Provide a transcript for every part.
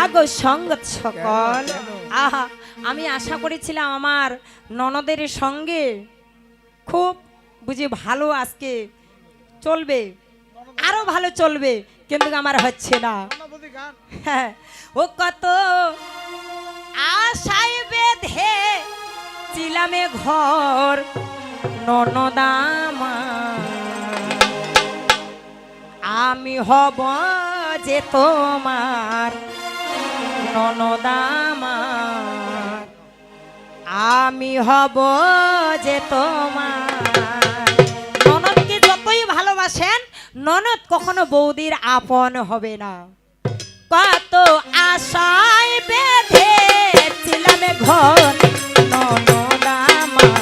আগো সঙ্গত সকল আহা আমি আশা করেছিলাম আমার ননদের সঙ্গে খুব বুঝি ভালো আজকে চলবে আরো ভালো চলবে কিন্তু আমার হচ্ছে না হ্যাঁ ও কত আশায় বেঁধে ছিলামে ঘর ননদামা আমি হব যে তোমার ননদামার আমি হব যে তোমার ননদকে যতই ভালোবাসেন ননদ কখনো বৌদির আপন হবে না কত আশায় বেঁধে ছিলাম ঘর ননদামার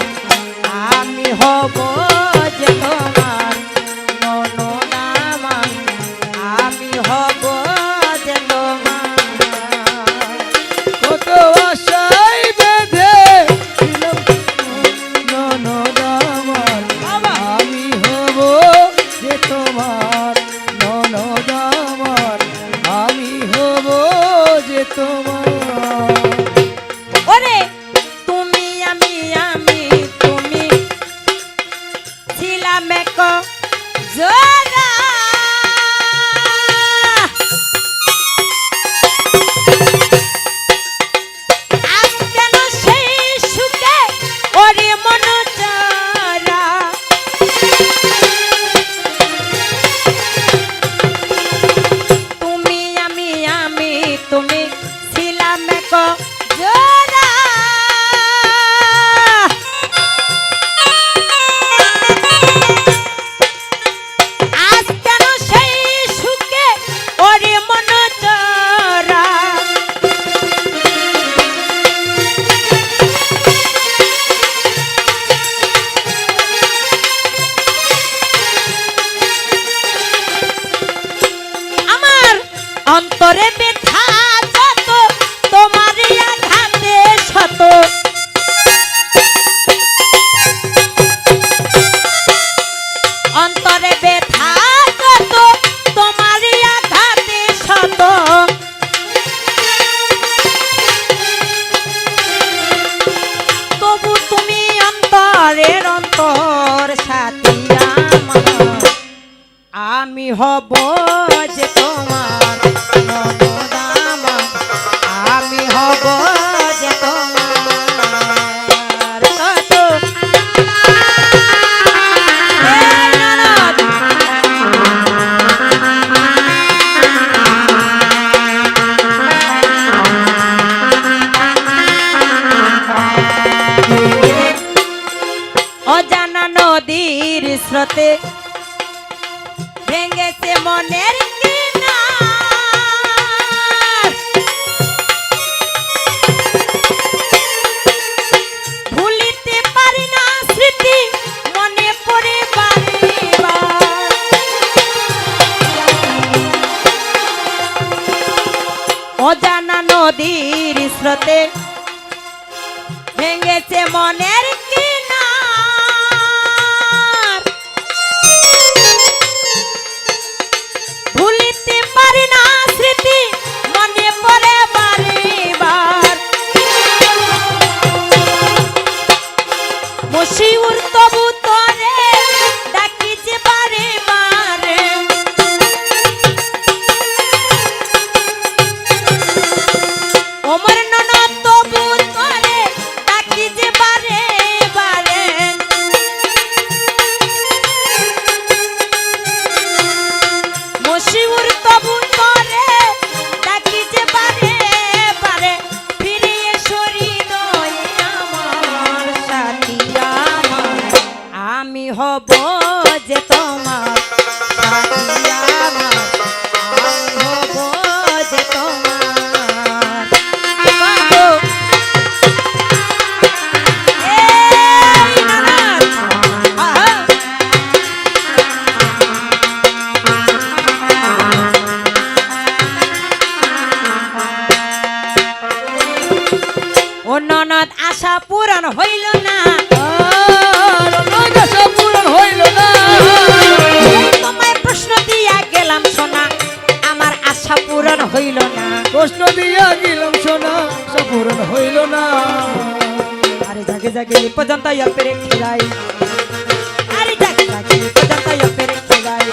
আমি হব যে তোমার ননদামার আমি হব যে তোমার কত আশায় বেঁধে ছিলাম ননদ আমার আমি হব যে তোমার ননদ আমার আমি হব যে তোমার ওরে তুমি আমি তুমি ছিলাম এক জোড়া আজ কেন সেই সুখে ওরে মন জরা তুমি আমি তুমি ছিলাম এক জোড়া আজ কেন সেই সুখে ওরে মন জরা আমার অন্তরে ব্যথা যত তোমার আঘাতে শত অন্তরে ব্যথা যত তোমার আঘাতে শত তবু তুমি অন্তরের অন্তর সাথী আমার আমি হব যে তোমার ননদামা আমি হব যে তোমার কত এই ননদ অজানা নদীর স্রোতে ভেঙেছে মনের কিনার ভুলিতে পারি না স্মৃতি মনে পড়ে বারবার অজানা নদীর স্রোতে ভেঙেছে মনের কিনার ভুলিতে পারি না স্মৃতি মনে পড়ে বারবার মশিউর তবু তরে ডাকি যে বারে বারে ওমর ননদ তবু তরে ডাকি যে বারে বারে মশিউর তবু তরে ডাকি যে বারে বারে ফিরে সরি নয় আমার সাথী আমার আমি হব যে তোমার সাথী আমার আমি হব যে তোমার বাবু এই ননদ আহা ও ননদ আশা পূরণ হইল না আশা পূরণ হইল না তোমায় প্রশ্ন দিয়া গেলাম সোনা আমার আশা পূরণ হইল না। প্রশ্ন দিয়া গেলাম সোনা সপূরণ হইল না। আরে জাগে জাগে পর্যন্ত রেখে যাই, আরে জাগে জাগে পর্যন্ত রেখে যাই।